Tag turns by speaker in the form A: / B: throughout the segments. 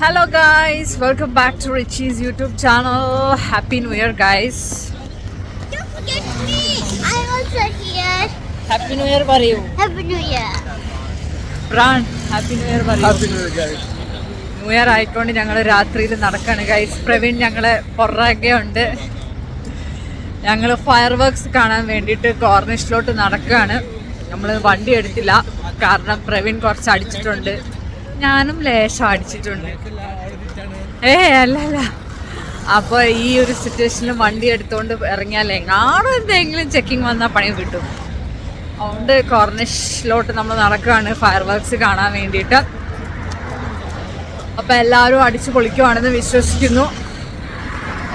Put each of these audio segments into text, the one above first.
A: Hello guys, welcome back to Richie's YouTube channel. Happy New Year guys.
B: Don't forget me. I'm also here.
A: Happy New Year പറയൂ.
B: Happy New Year.
A: Pran, Happy New Year പറയൂ.
C: Happy New Year guys.
A: New Year ആയിക്കൊണ്ട് ഞങ്ങൾ രാത്രിയിൽ നടക്കാണ് guys. Praveen ഞങ്ങളെ പുറകെയുണ്ട്. ഞങ്ങൾ fire works കാണാൻ വേണ്ടിയിട്ട് കോർണിഷിലോട്ട് നടക്കുകയാണ്. നമ്മൾ വണ്ടി എടുത്തില്ല കാരണം പ്രവീൺ കുറച്ച് അടിച്ചിട്ടുണ്ട്, ഞാനും ലേശം അടിച്ചിട്ടുണ്ട്. അല്ലല്ല, അപ്പോൾ ഈ ഒരു സിറ്റുവേഷനിൽ വണ്ടി എടുത്തുകൊണ്ട് ഇറങ്ങിയാൽ എങ്ങാണോ എന്തെങ്കിലും ചെക്കിങ് വന്നാൽ പണി കിട്ടും. അതുകൊണ്ട് കോർണിഷിലോട്ട് നമ്മൾ നടക്കുകയാണ് ഫയർ വർക്ക്സ് കാണാൻ വേണ്ടിയിട്ട്. അപ്പോൾ എല്ലാവരും അടിച്ചു പൊളിക്കുവാണെന്ന് വിശ്വസിക്കുന്നു.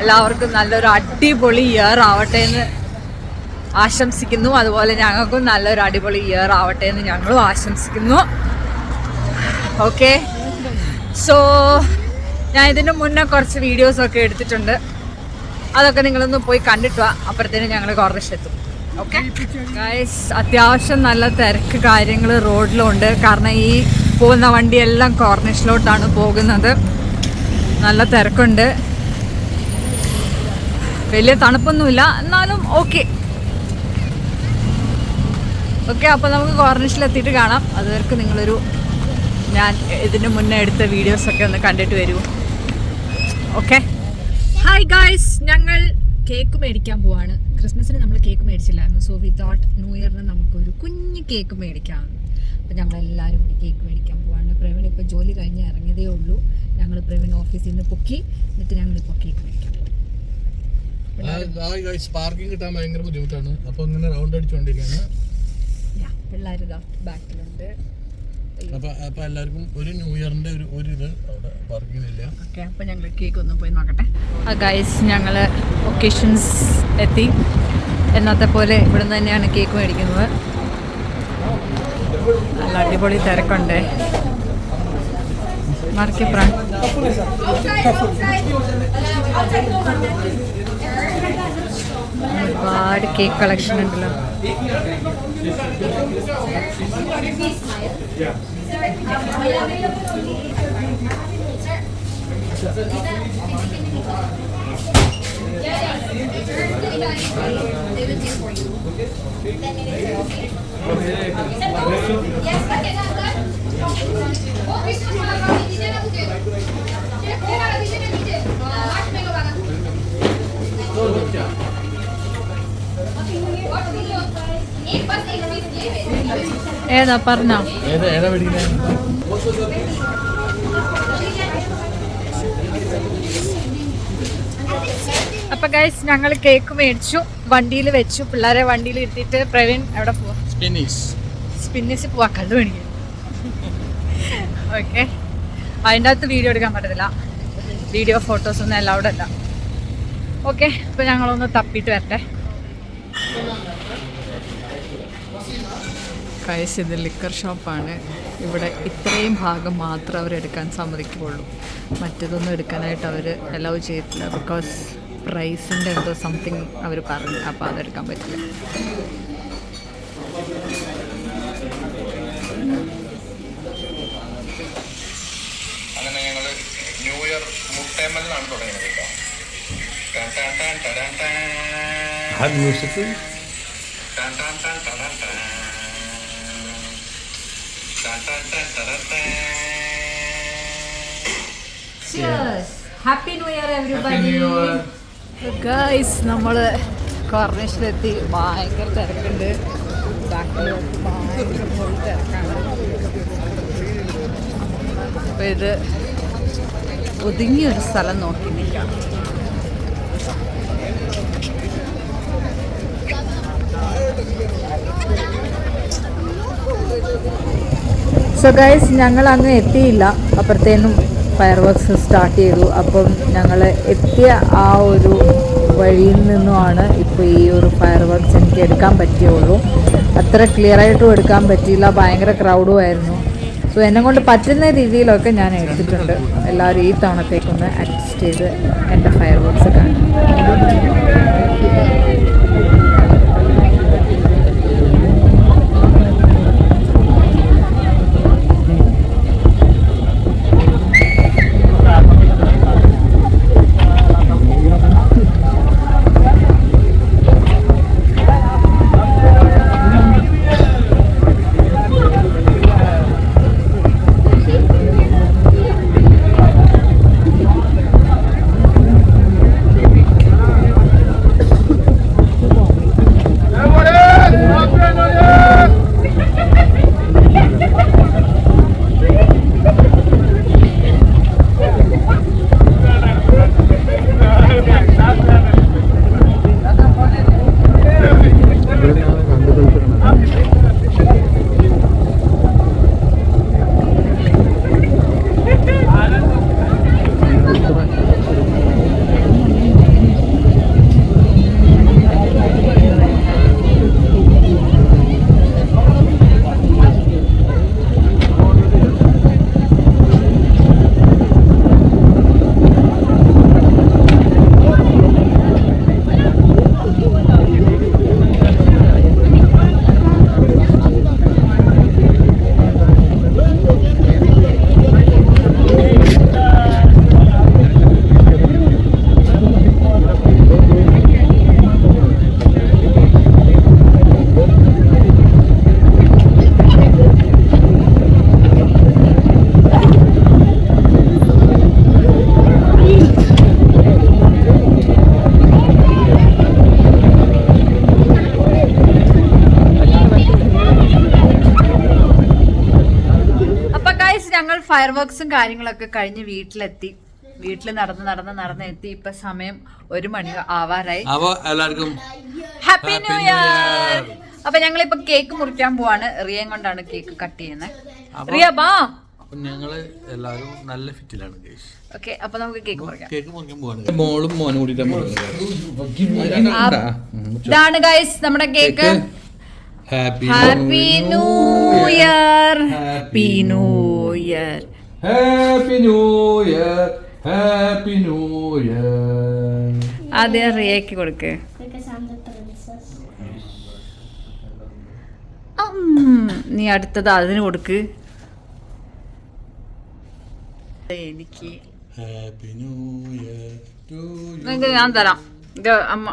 A: എല്ലാവർക്കും നല്ലൊരു അടിപൊളി ഇയർ ആവട്ടെ എന്ന് ആശംസിക്കുന്നു. അതുപോലെ ഞങ്ങൾക്കും നല്ലൊരു അടിപൊളി ഇയർ ആവട്ടെ എന്ന് ഞങ്ങളും ആശംസിക്കുന്നു. ഓക്കെ, സോ ഞാൻ ഇതിന് മുന്നേ കുറച്ച് വീഡിയോസൊക്കെ എടുത്തിട്ടുണ്ട്, അതൊക്കെ നിങ്ങളൊന്ന് പോയി കണ്ടിട്ട് വാ. അപ്പോഴത്തേനും ഞങ്ങൾ കോർണിഷിലെത്തും. ഓക്കെ ഗൈസ്, അത്യാവശ്യം നല്ല തിരക്ക് കാര്യങ്ങൾ റോഡിലുണ്ട്. കാരണം ഈ പോകുന്ന വണ്ടിയെല്ലാം കോർണിഷിലോട്ടാണ് പോകുന്നത്. നല്ല തിരക്കുണ്ട്, വലിയ തണുപ്പൊന്നുമില്ല, എന്നാലും ഓക്കെ. അപ്പോൾ നമുക്ക് കോർണിഷിലെത്തിയിട്ട് കാണാം. അതുവരെ നിങ്ങളൊരു ഞാൻ ഇതിന് മുന്നേ എടുത്ത വീഡിയോസൊക്കെ ഒന്ന് കണ്ടിട്ട് വരൂ. ഓക്കെ, ഹായ് ഗായ്സ്, ഞങ്ങൾ കേക്ക് മേടിക്കാൻ പോവാണ്. ക്രിസ്മസിന് നമ്മൾ കേക്ക് മേടിച്ചില്ലായിരുന്നു, സോ വി തോട്ട് ന്യൂ ഇയറിന് നമുക്കൊരു കുഞ്ഞ് കേക്ക് മേടിക്കാം. അപ്പോൾ ഞങ്ങളെല്ലാവരും കൂടി കേക്ക് മേടിക്കാൻ പോവാണ്. പ്രവീൺ ഇപ്പോൾ ജോലി കഴിഞ്ഞ് ഇറങ്ങിയതേ ഉള്ളൂ. ഞങ്ങൾ പ്രവീൺ ഓഫീസിൽ നിന്ന് പൊക്കി, എന്നിട്ട് ഞങ്ങളിപ്പോൾ കേക്ക് മേടിക്കാൻ പോകും.
C: പാർക്കിംഗ് കിട്ടാൻ ഭയങ്കര ബുദ്ധിമുട്ടാണ്. അപ്പോൾ ഇങ്ങനെ റൗണ്ട് അടിച്ചുകൊണ്ടിരിക്കുകയാണ്.
A: പിള്ളേർ ഇതാ ബാക്കിലുണ്ട്.
C: അപ്പോൾ എല്ലാവർക്കും ഒരു ന്യൂ ഇയറിൻ്റെ ഒരു ഇത് അവിടെ പാർക്കിങ്ങില്ല.
A: ഓക്കെ, അപ്പോൾ ഞങ്ങൾ കേക്ക് ഒന്ന് പോയി നോക്കട്ടെ. ഗൈസ്, ഞങ്ങൾ ഒക്കേഷൻസ് എത്തി. എന്നത്തെ പോലെ ഇവിടെ നിന്ന് തന്നെയാണ് കേക്ക് മേടിക്കുന്നത്. നല്ല അടിപൊളി തിരക്കുണ്ട്. മാർക്കപ്രാൻ ഒരുപാട് കേക്ക് കളക്ഷൻ ഉണ്ടല്ലോ. ഏതാ പറഞ്ഞോ? അപ്പൊ ഗൈസ്, ഞങ്ങൾ കേക്ക് മേടിച്ചു, വണ്ടിയിൽ വെച്ചു. പിള്ളേരെ വണ്ടിയിൽ ഇരുത്തിയിട്ട് പ്രവീൺ എവിടെ പോവാ? സ്പിന്നീസ് പോവാ, കള്ളു മേടിക്കും. ഓക്കെ, അതിൻ്റെ അകത്ത് വീഡിയോ എടുക്കാൻ പറ്റത്തില്ല, വീഡിയോ ഫോട്ടോസൊന്നും അലൗഡ് അല്ല. ഓക്കെ, അപ്പോൾ ഞങ്ങളൊന്ന് തപ്പിയിട്ട് വരട്ടെ. ഗൈസ്, ഇത് ലിക്കർ ഷോപ്പാണ്. ഇവിടെ ഇത്രയും ഭാഗം മാത്രം അവർ എടുക്കാൻ സമ്മതിക്കുകയുള്ളൂ, മറ്റേതൊന്നും എടുക്കാനായിട്ട് അവർ അലൗ ചെയ്തിട്ടില്ല. ബിക്കോസ് പ്രൈസിൻ്റെ എന്തോ സംതിങ് അവർ പറഞ്ഞു, അപ്പോൾ അതെടുക്കാൻ പറ്റില്ല.
C: അങ്ങനെ ഞങ്ങൾ ന്യൂ ഇയർ മുട്ടേമലിനാണ് തുടങ്ങിയത് കേട്ടോ.
A: Happy new year everybody. Guys, നമ്മൾ കോർണിഷിലെത്തി. ഭയങ്കര തിരക്കുണ്ട്, ബാക്കിൽ ഭയങ്കര ഫുൾ തിരക്കാണ്. അപ്പോൾ ഇത് ഒതുങ്ങിയൊരു സ്ഥലം നോക്കി നിൽക്കാം. സോ ഗൈസ്, ഞങ്ങൾ അങ്ങ് എത്തിയില്ല, അപ്പോഴത്തേനും ഫയർ വർക്ക്സ് സ്റ്റാർട്ട് ചെയ്തു. അപ്പം ഞങ്ങൾ എത്തിയ ആ ഒരു വഴിയിൽ നിന്നുമാണ് ഇപ്പോൾ ഈ ഒരു ഫയർ വർക്ക്സ് എനിക്ക് എടുക്കാൻ പറ്റിയുള്ളൂ. അത്ര ക്ലിയറായിട്ടും എടുക്കാൻ പറ്റിയില്ല, ഭയങ്കര ക്രൗഡും ആയിരുന്നു. സോ എന്നെ കൊണ്ട് പറ്റുന്ന രീതിയിലൊക്കെ ഞാൻ എടുത്തിട്ടുണ്ട്. എല്ലാവരും ഈ തവണത്തേക്കൊന്ന് അഡ്ജസ്റ്റ് ചെയ്ത് എൻ്റെ ഫയർ വർക്ക്സ് കാണും. ഫയർ വർക്ക്സും കാര്യങ്ങളൊക്കെ കഴിഞ്ഞ് വീട്ടിൽ നടന്ന് എത്തി. ഇപ്പൊ സമയം 1 മണി ആവാറായി.
C: എല്ലാവർക്കും
A: ഹാപ്പി ന്യൂ ഇയർ. അപ്പൊ ഞങ്ങളിപ്പോ കേക്ക് മുറിക്കാൻ പോവാണ്. റിയയും കൊണ്ടാണ് കേക്ക് കട്ട് ചെയ്യുന്നത്. റിയ ബാ.
C: ഞങ്ങള് എല്ലാവരും നല്ല ഫിറ്റിലാണ്.
A: ഓക്കെ, അപ്പൊ നമുക്ക് കേക്ക് മുറിക്കാം.
C: കേക്ക് മുറിക്കാൻ പോവാണ്. മോളും മോനും കൂടി
A: ഇതാണ് ഗൈസ് നമ്മുടെ cake.
C: Happy
A: new year. Happy new year.
C: Happy new year. Happy new year.
A: ആദ്യം റിയക്ക് കൊടുക്ക്.
B: Because I'm the princess.
A: നീ അടുത്തത് അതിന് കൊടുക്ക്. എനിക്ക്
C: ഹാപ്പി ന്യൂ ഇയർ ടു
A: നിങ്ങൾക്ക് ഞാൻ തരാം. ഇത് അമ്മ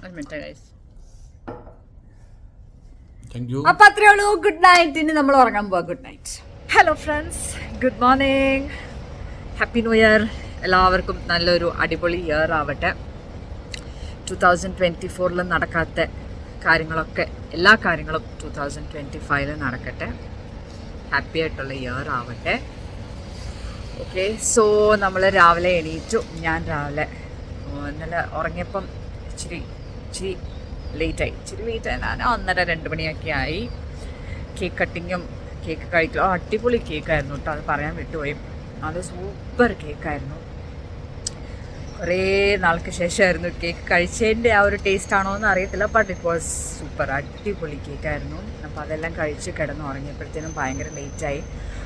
A: ഒരു മിനിറ്റ് ഗൈസ്.
C: Thank you.
A: അപ്പൊ അത്രേ ഉള്ളൂ. Good night. ഇനി നമ്മൾ ഉറങ്ങാൻ പോവാ. Good night. Hello friends, good morning. Happy new year. എല്ലാവർക്കും നല്ലൊരു അടിപൊളി ഇയർ ആവട്ടെ. 2024 നടക്കാത്ത കാര്യങ്ങളൊക്കെ, എല്ലാ കാര്യങ്ങളും 2025 നടക്കട്ടെ. ഹാപ്പി ആയിട്ടുള്ള ഇയർ ആവട്ടെ. ഓക്കെ, സോ നമ്മൾ രാവിലെ എണീറ്റു. ഞാൻ രാവിലെ ഇന്നലെ ഉറങ്ങിയപ്പം ഇച്ചിരി ലേറ്റായി. ഞാൻ 1:30-2 മണിയൊക്കെ ആയി. കേക്ക് കട്ടിങ്ങും കേക്ക് കഴിക്കലും അടിപൊളി കേക്കായിരുന്നു കേട്ടോ. അത് പറയാൻ വിട്ടുപോയി. അത് സൂപ്പർ കേക്കായിരുന്നു. കുറേ നാൾക്ക് ശേഷമായിരുന്നു കേക്ക് കഴിച്ചതിൻ്റെ ആ ഒരു ടേസ്റ്റ് ആണോ എന്ന് അറിയത്തില്ല. But it was super. അടിപൊളി കേക്കായിരുന്നു. അപ്പോൾ അതെല്ലാം കഴിച്ച് കിടന്ന് ഉറങ്ങിയപ്പോഴത്തേനും ഭയങ്കര ലേറ്റായി.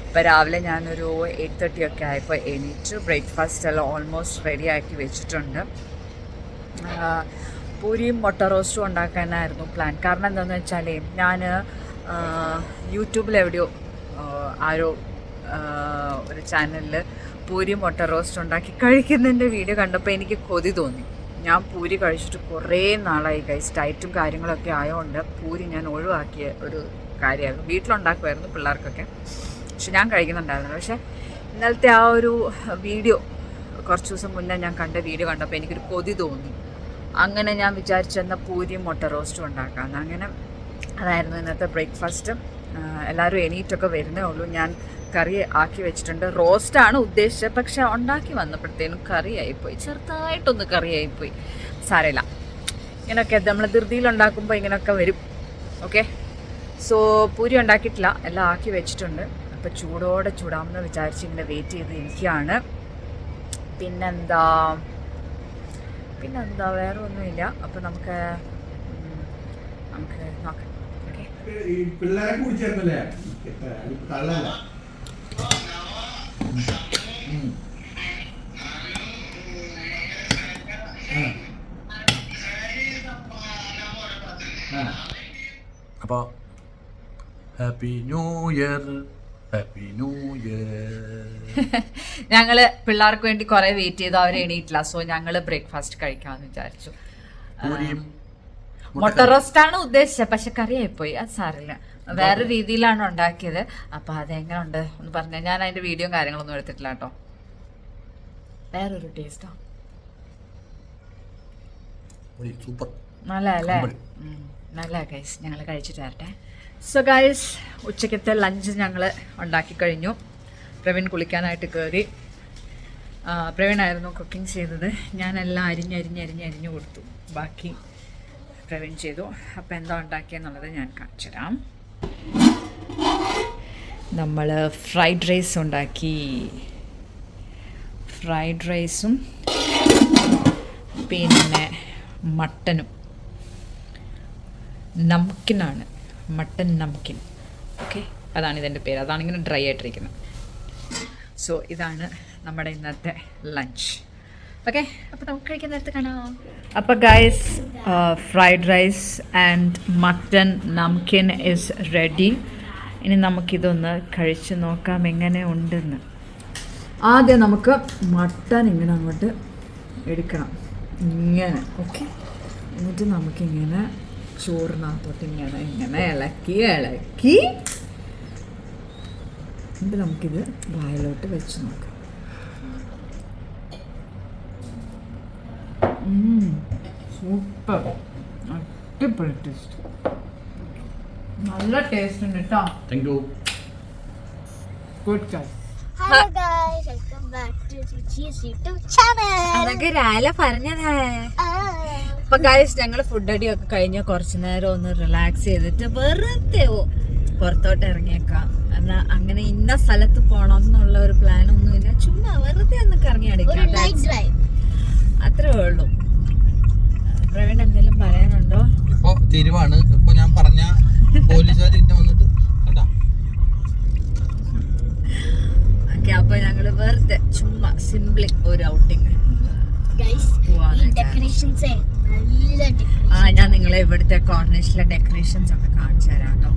A: അപ്പോൾ രാവിലെ ഞാനൊരു 8:30 ഒക്കെ ആയപ്പോൾ എണീറ്റ് ബ്രേക്ക്ഫാസ്റ്റ് എല്ലാം ഓൾമോസ്റ്റ് റെഡി ആക്കി വെച്ചിട്ടുണ്ട്. പൂരിയും മുട്ട റോസ്റ്റും ഉണ്ടാക്കാനായിരുന്നു പ്ലാൻ. കാരണം എന്താണെന്ന് വെച്ചാൽ ഞാൻ യൂട്യൂബിൽ എവിടെയോ ആരോ ഒരു ചാനലിൽ പൂരി മുട്ട റോസ്റ്റ് ഉണ്ടാക്കി കഴിക്കുന്നതിൻ്റെ വീഡിയോ കണ്ടപ്പോൾ എനിക്ക് കൊതി തോന്നി. ഞാൻ പൂരി കഴിച്ചിട്ട് കുറേ നാളായി ഗൈസ്. ഡയറ്റും കാര്യങ്ങളൊക്കെ ആയതുകൊണ്ട് പൂരി ഞാൻ ഒഴിവാക്കിയ ഒരു കാര്യമായിരുന്നു. വീട്ടിലുണ്ടാക്കുമായിരുന്നു പിള്ളേർക്കൊക്കെ, പക്ഷെ ഞാൻ കഴിക്കുന്നുണ്ടായിരുന്നു. പക്ഷേ ഇന്നലത്തെ ആ ഒരു വീഡിയോ, കുറച്ച് ദിവസം മുന്നേ ഞാൻ കണ്ട വീഡിയോ കണ്ടപ്പോൾ എനിക്കൊരു കൊതി തോന്നി. അങ്ങനെ ഞാൻ വിചാരിച്ചെന്നാൽ പൂരിയും മുട്ട റോസ്റ്റും ഉണ്ടാക്കാമെന്ന്. അങ്ങനെ അതായിരുന്നു ഇന്നത്തെ ബ്രേക്ക്ഫാസ്റ്റ്. എല്ലാവരും എണീറ്റൊക്കെ വരുന്നേ ഉള്ളൂ. ഞാൻ കറി ആക്കി വെച്ചിട്ടുണ്ട്. റോസ്റ്റാണ് ഉദ്ദേശിച്ചത്, പക്ഷെ ഉണ്ടാക്കി വന്നപ്പോഴത്തേനും കറിയായിപ്പോയി. ചെറുതായിട്ടൊന്ന് കറിയായിപ്പോയി. സാരമില്ല, ഇങ്ങനെയൊക്കെ നമ്മൾ ധൃതിയിലുണ്ടാക്കുമ്പോൾ ഇങ്ങനെയൊക്കെ വരും. ഓക്കെ, സോ പൂരി ഉണ്ടാക്കിയിട്ടില്ല, എല്ലാം ആക്കി വെച്ചിട്ടുണ്ട്. അപ്പോൾ ചൂടോടെ ചൂടാമെന്ന് വിചാരിച്ച് ഇങ്ങനെ വെയിറ്റ് ചെയ്ത് ഇരിക്കുകയാണ്. പിന്നെന്താ വേറെ ഒന്നുമില്ല. അപ്പോൾ നമുക്ക് നോക്കാം. ഓക്കെ,
C: പിള്ളേരെ കുടിച്ചേർന്നല്ലേ കള്ളല്ല. അപ്പോൾ happy new year. Happy new year.
A: ഞങ്ങൾ പിള്ളേർക്ക് വേണ്ടി കുറേ വെയിറ്റ് ചെയ്തു. അവർ എണീറ്റില്ല. സോ ഞങ്ങൾ ബ്രേക്ക്ഫാസ്റ്റ് കഴിക്കാമെന്ന് വിചാരിച്ചു. മുട്ട റോസ്റ്റാണ് ഉദ്ദേശിച്ചത്, പക്ഷെ കറിയായിപ്പോയി. അത് സാറില്ല, വേറെ രീതിയിലാണ് ഉണ്ടാക്കിയത്. അപ്പോൾ അതെങ്ങനെ ഉണ്ട് എന്ന് പറഞ്ഞാൽ ഞാൻ അതിൻ്റെ വീഡിയോയും കാര്യങ്ങളൊന്നും എടുത്തിട്ടില്ല കേട്ടോ. വേറൊരു ടേസ്റ്റാ.
C: സൂപ്പർ,
A: നല്ല അല്ലേ? നല്ല ഗൈസ്. ഞങ്ങൾ കഴിച്ചിട്ട് വരട്ടെ. സോ ഗൈസ്, ഉച്ചക്കത്തെ ലഞ്ച് ഞങ്ങൾ ഉണ്ടാക്കി കഴിഞ്ഞു. പ്രവീൺ കുളിക്കാനായിട്ട് കയറി. പ്രവീണായിരുന്നു കുക്കിംഗ് ചെയ്തത്. ഞാനെല്ലാം അരിഞ്ഞു കൊടുത്തു. ബാക്കി പ്രവീൺ ചെയ്തു. അപ്പോൾ എന്താ ഉണ്ടാക്കിയെന്നുള്ളത് ഞാൻ കാണിച്ചു തരാം. നമ്മൾ ഫ്രൈഡ് റൈസ് ഉണ്ടാക്കി. ഫ്രൈഡ് റൈസും പിന്നെ മട്ടനും. നംകിനാണ്, മട്ടൻ നംകിൻ. ഓക്കെ, അതാണ് ഇതിൻ്റെ പേര്. അതാണ് ഇങ്ങനെ ഡ്രൈ ആയിട്ടിരിക്കുന്നത്. സോ ഇതാണ് നമ്മുടെ ഇന്നത്തെ ലഞ്ച്. ഓക്കെ, അപ്പോൾ നമുക്ക് കഴിക്കാൻ നേരത്ത് കാണാം. അപ്പോൾ guys, fried rice and mutton നംകിൻ ഈസ് റെഡി. ഇനി നമുക്കിതൊന്ന് കഴിച്ച് നോക്കാം എങ്ങനെ ഉണ്ടെന്ന്. ആദ്യം നമുക്ക് മട്ടൻ ഇങ്ങനെ അങ്ങോട്ട് എടുക്കണം, ഇങ്ങനെ. ഓക്കെ, എന്നിട്ട് നമുക്കിങ്ങനെ ചോറിനകത്തോട്ട് ഇങ്ങനെ ഇളക്കി എന്നിട്ട് നമുക്കിത് വായിലോട്ട് വെച്ച് നോക്കാം. സൂപ്പർ, അടിപൊളി ടേസ്റ്റ്. നല്ല ടേസ്റ്റ് ഉണ്ട് കേട്ടോ.
C: Thank you. Good guys.
B: Hello guys, welcome back to Ruchi's YouTube channel.
A: അതൊക്കെ രാവിലെ പറഞ്ഞതാ. അപ്പൊ ഗൈസ് ഞങ്ങള് ഫുഡ് അടിയൊക്കെ കഴിഞ്ഞ് കുറച്ചു നേരം ഒന്ന് റിലാക്സ് ചെയ്തിട്ട് വെറുതെ പുറത്തോട്ട് ഇറങ്ങിയേക്കാം. എന്നാ അങ്ങനെ ഇന്ന സ്ഥലത്ത് പോണം എന്നുള്ള ഒരു പ്ലാൻ ഒന്നുമില്ല, ചുമ്മാ വെറുതെ ഒന്ന് കറങ്ങി അടിക്കാം, അത്രേ ഉള്ളൂ. പ്രവീൺ എന്തെങ്കിലും പറയാനുണ്ടോ?
C: ഇപ്പൊ തിരുവാണ്. ഇപ്പൊ ഞാൻ പറഞ്ഞ പോലീസുകാർ ഇന്നെ വന്നിട്ട് കണ്ടാ.
A: ഓക്കെ, അപ്പൊ ഞങ്ങള് വെറുതെ ചുമ്മാ സിംപ്ലി ഒരു ഔട്ടിങ്. ഞാൻ നിങ്ങളെ ഇവിടുത്തെ കോർണിഷിലെ ഡെക്കറേഷൻസ് ഒക്കെ കാണിച്ചു തരാം കേട്ടോ.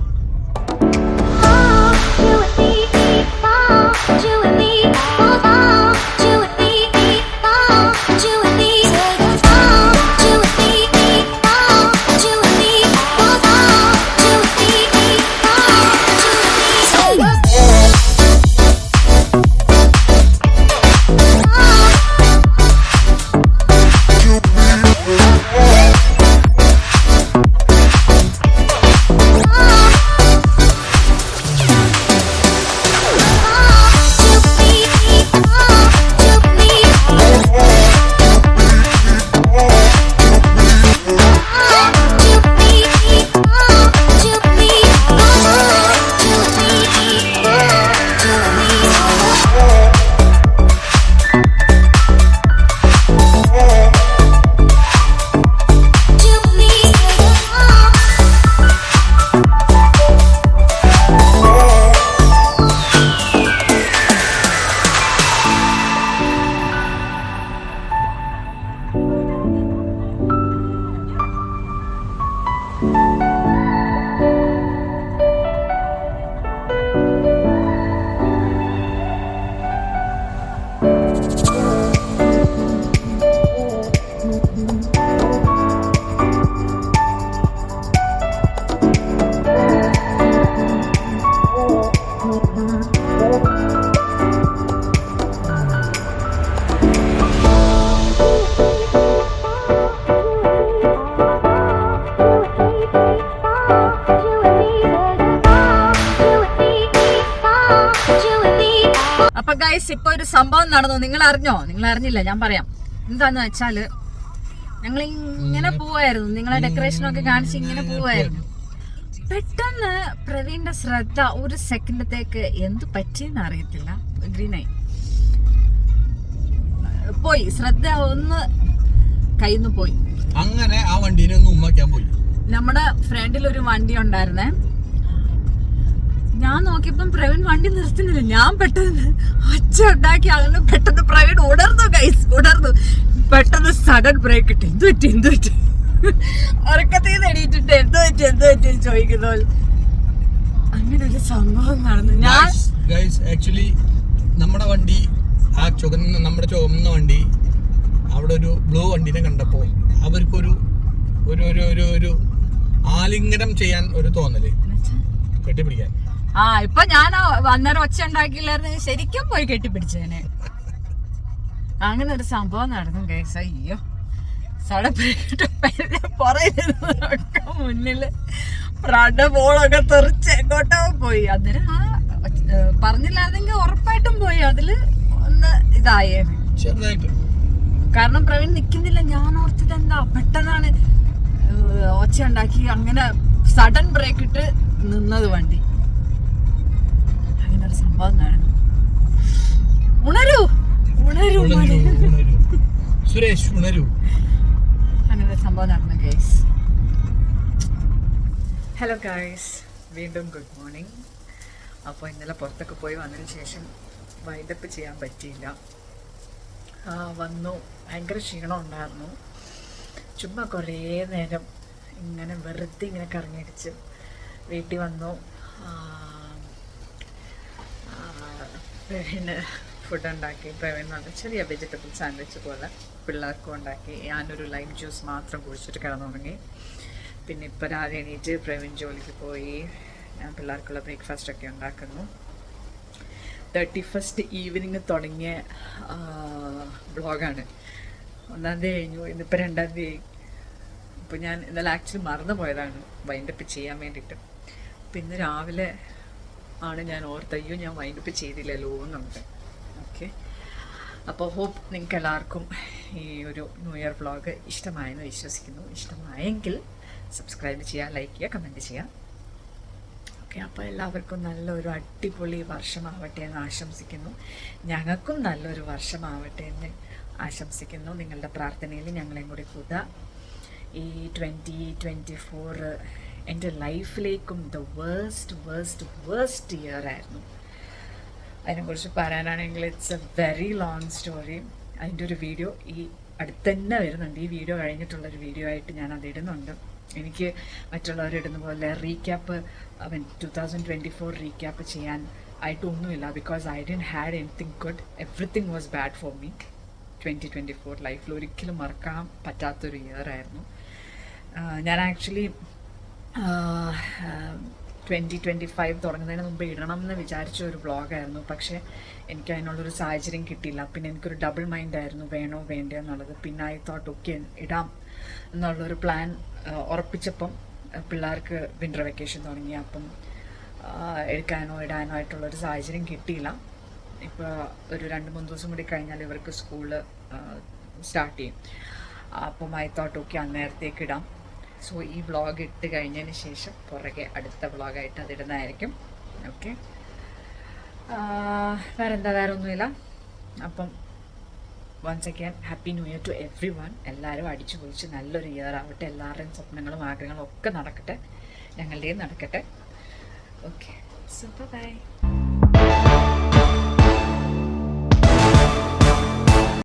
A: അപ്പൊ ഗൈസ് ഇപ്പൊ ഒരു സംഭവം നടന്നു, നിങ്ങൾ അറിഞ്ഞോ? നിങ്ങൾ അറിഞ്ഞില്ല, ഞാൻ പറയാം. എന്താന്ന് വെച്ചാല് ഞങ്ങൾ ഇങ്ങനെ പോവായിരുന്നു, നിങ്ങളെ ഡെക്കറേഷനൊക്കെ കാണിച്ച് ഇങ്ങനെ പോവായിരുന്നു. പെട്ടെന്ന് പ്രവീണിന്റെ ശ്രദ്ധ ഒരു സെക്കൻഡത്തേക്ക് എന്ത് പറ്റിയെന്ന് അറിയത്തില്ല, ഗ്രീനായി പോയി, ശ്രദ്ധ ഒന്ന് കയ്യിന്ന് പോയി.
C: അങ്ങനെ ആ വണ്ടീനെ ഒന്ന് ഉമ്മക്കാൻ പോയി.
A: നമ്മുടെ ഫ്രണ്ടിൽ ഒരു വണ്ടി ഉണ്ടായിരുന്നേ, ഞാൻ നോക്കിയപ്പം പ്രവീൺ വണ്ടി നിർത്തുന്നില്ല. ഞാൻ പെട്ടെന്ന് ഒച്ച ഉണ്ടാക്കി, അങ്ങനെ പെട്ടെന്ന് പ്രവീൺ ഉണർന്നു ഗൈസ്, ഉണർന്നു. പെട്ടെന്ന് സഡൻ ബ്രേക്ക് ഇട്ട് എന്ത് പറ്റി ഉറക്കത്തിൽ നിന്ന് എണീറ്റിട്ട് എന്ത് പറ്റി ചോദിക്കുന്ന പോലെ അങ്ങനെ ഒരു സംഭവം നടന്നു. ഞാൻ
C: ആക്ച്വലി നമ്മുടെ വണ്ടി, ആ നമ്മുടെ ചുവന്ന വണ്ടി, അവിടെ ഒരു ബ്ലൂ വണ്ടിനെ കണ്ടപ്പോ അവർക്കൊരു ഒരു ഒരു ഒരു ഒരു ആലിംഗനം ചെയ്യാൻ ഒരു തോന്നല്, കെട്ടിപ്പിടിക്കാൻ.
A: ഇപ്പൊ ഞാൻ അന്നേരം ഒച്ച ഉണ്ടാക്കിയില്ലായിരുന്നു, ശരിക്കും പോയി കെട്ടിപ്പിടിച്ചേനെ. അങ്ങനെ ഒരു സംഭവം നടന്നു ഗൈസ്. അയ്യോ, പുറയിലൊക്കെ മുന്നില് പ്രട ബോളൊക്കെ തെറിച്ച് എങ്ങോട്ടോ പോയി. അന്നേരം പറഞ്ഞില്ലാതെങ്കിൽ ഉറപ്പായിട്ടും പോയി, അതില് ഒന്ന് ഇതായേ
C: ചെറുതായിട്ട്.
A: കാരണം പ്രവീൺ നിക്കുന്നില്ല. ഞാൻ ഓർത്തത് എന്താ പെട്ടെന്നാണ് ഒച്ച ഉണ്ടാക്കി അങ്ങനെ സഡൻ ബ്രേക്ക് ഇട്ട് നിന്നത് വണ്ടി. അങ്ങനെ ഒരു സംഭവം നടന്നു. ഉണരൂ ഉണരൂ
C: സുരേഷ്, ഉണരൂ.
A: അങ്ങനെ ഒരു സംഭവം നടന്നു ഗൈസ്. ഹലോ ഗൈസ്, വീണ്ടും ഗുഡ് മോർണിംഗ്. അപ്പോൾ ഇന്നലെ പുറത്തൊക്കെ പോയി വന്നതിന് ശേഷം വൈൻഡപ്പ് ചെയ്യാൻ പറ്റിയില്ല. വന്നു, ഭയങ്കര ക്ഷീണം ഉണ്ടായിരുന്നു. ചുമ്മാ കുറേ നേരം ഇങ്ങനെ വെറുതെ ഇങ്ങനെ കറങ്ങിയടിച്ച് വീട്ടിൽ വന്നു. പ്രവീണ് ഫുഡ് ഉണ്ടാക്കി. പ്രവീൺ നല്ല ചെറിയ വെജിറ്റബിൾ സാൻഡ്വിച്ച് പോലെ പിള്ളേർക്കും ഉണ്ടാക്കി. ഞാനൊരു ലൈം ജ്യൂസ് മാത്രം കുടിച്ചിട്ട് കിടന്നുറങ്ങി. പിന്നെ ഇപ്പോൾ രാവിലെ എണീറ്റ് പ്രവീൺ ജോലിക്ക് പോയി. ഞാൻ പിള്ളേർക്കുള്ള ബ്രേക്ക്ഫാസ്റ്റൊക്കെ ഉണ്ടാക്കുന്നു. 31st ഈവനിങ് തുടങ്ങിയ ബ്ലോഗാണ്. 1-ാം തീയതി കഴിഞ്ഞു, ഇന്നിപ്പോൾ 2-ാം തീയതി. അപ്പോൾ ഞാൻ ഇന്നലെ ആക്ച്വലി മറന്നു പോയതാണ് വൈൻഡപ്പ് ചെയ്യാൻ വേണ്ടിയിട്ട്. പിന്നെ രാവിലെ ആണ് ഞാൻ ഓർത്തയ്യോ ഞാൻ വൈൻഡപ്പ് ചെയ്തില്ലല്ലോ എന്നുണ്ട്. ഓക്കെ, അപ്പോൾ ഹോപ്പ് നിങ്ങൾക്ക് എല്ലാവർക്കും ഈ ഒരു ന്യൂ ഇയർ വ്ളോഗ് ഇഷ്ടമായെന്ന് വിശ്വസിക്കുന്നു. ഇഷ്ടമായെങ്കിൽ സബ്സ്ക്രൈബ് ചെയ്യുക, ലൈക്ക് ചെയ്യുക, കമൻറ്റ് ചെയ്യുക. ഓക്കെ, അപ്പോൾ എല്ലാവർക്കും നല്ലൊരു അടിപൊളി വർഷമാവട്ടെ എന്ന് ആശംസിക്കുന്നു. ഞങ്ങൾക്കും നല്ലൊരു വർഷമാവട്ടെ എന്ന് ആശംസിക്കുന്നു. നിങ്ങളുടെ പ്രാർത്ഥനയിൽ ഞങ്ങളെയും കൂടി കൂട്ടുക. ഈ 2024 എൻ്റെ ലൈഫിലേക്കും ദ വേഴ്സ്റ്റ് ഇയർ ആയിരുന്നു. അതിനെക്കുറിച്ച് പറയാനാണെങ്കിൽ it's A very long story. അതിൻ്റെ ഒരു വീഡിയോ ഈ അടുത്ത് തന്നെ വരുന്നുണ്ട്. ഈ വീഡിയോ കഴിഞ്ഞിട്ടുള്ളൊരു വീഡിയോ ആയിട്ട് ഞാൻ അത് ഇടുന്നുണ്ട്. എനിക്ക് മറ്റുള്ളവരിടുന്ന പോലെ റീക്യാപ്പ് 2024 റീക്യാപ്പ് ചെയ്യാൻ ആയിട്ടൊന്നുമില്ല. Because I didn't had anything good, everything was bad for me. 2024 ലൈഫിൽ ഒരിക്കലും മറക്കാൻ പറ്റാത്തൊരു ഇയർ ആയിരുന്നു. ഞാൻ ആക്ച്വലി 2025 തുടങ്ങുന്നതിന് മുമ്പ് ഇടണം എന്ന് വിചാരിച്ച ഒരു വ്ളോഗായിരുന്നു. പക്ഷേ എനിക്ക് അതിനുള്ളൊരു സാഹചര്യം കിട്ടിയില്ല. പിന്നെ എനിക്കൊരു ഡബിൾ മൈൻഡായിരുന്നു, വേണോ വേണ്ടോ എന്നുള്ളത്. പിന്നെ ഐ തോട്ട് ഓക്കെ ഇടാം എന്നുള്ളൊരു പ്ലാൻ ഉറപ്പിച്ചപ്പം പിള്ളേർക്ക് വിൻ്റർ വെക്കേഷൻ തുടങ്ങി. അപ്പം എടുക്കാനോ ഇടാനോ ആയിട്ടുള്ളൊരു സാഹചര്യം കിട്ടിയില്ല. ഇപ്പോൾ ഒരു 2-3 ദിവസം കൂടി കഴിഞ്ഞാൽ ഇവർക്ക് സ്കൂളിൽ സ്റ്റാർട്ട് ചെയ്യും. അപ്പം ഐ തോട്ട് ഓക്കെ അന്നേരത്തേക്ക് ഇടാം. സോ ഈ വ്ളോഗ് ഇട്ട് കഴിഞ്ഞതിന് ശേഷം പുറകെ അടുത്ത വ്ളോഗായിട്ട് അതിടുന്നതായിരിക്കും. ഓക്കെ, വേറെ ഒന്നുമില്ല. അപ്പം once again happy new year to everyone. എല്ലാവരും അടിച്ചു പൊളിച്ച് നല്ലൊരു ഇയർ ആവട്ടെ. എല്ലാവരുടെയും സ്വപ്നങ്ങളും ആഗ്രഹങ്ങളും ഒക്കെ നടക്കട്ടെ, ഞങ്ങളുടെയും നടക്കട്ടെ. Okay, so by.